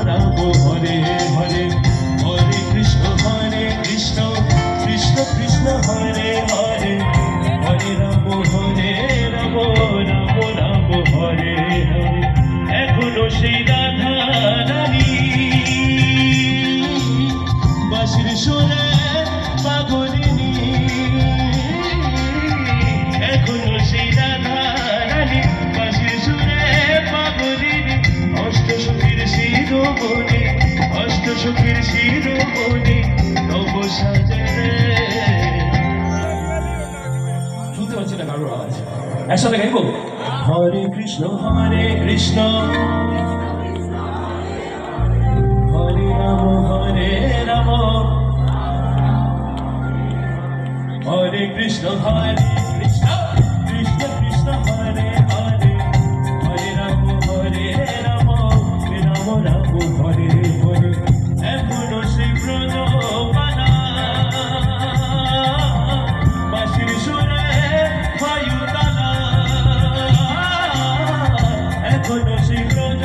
রাম হরে হরে হরে কৃষ্ণ কৃষ্ণ কৃষ্ণ হরে হরে হরে রাম রাম রাম হরে হরে এখনো সেই রাধা রানী বাঁশির সুরে পাগলিনী এখনো সেই রাধা রানী বাঁশির সুরে পাগলিনী অষ্টসখীর শিরোমণি নব সাজে শুনতে পাচ্ছি না কারোর আওয়াজ একসাথে গাইব হরে কৃষ্ণ হরে কৃষ্ণ হরে রাম হরে কৃষ্ণ কৃষ্ণ কৃষ্ণ হরে হরে হরে রাম রাম রাম হরে হরে এখনো সেই ব্রজ পানা বাঁশির সুরে বায়ুদানা এখনো সেই ব্রজ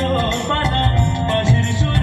পানা বাঁশির সুরে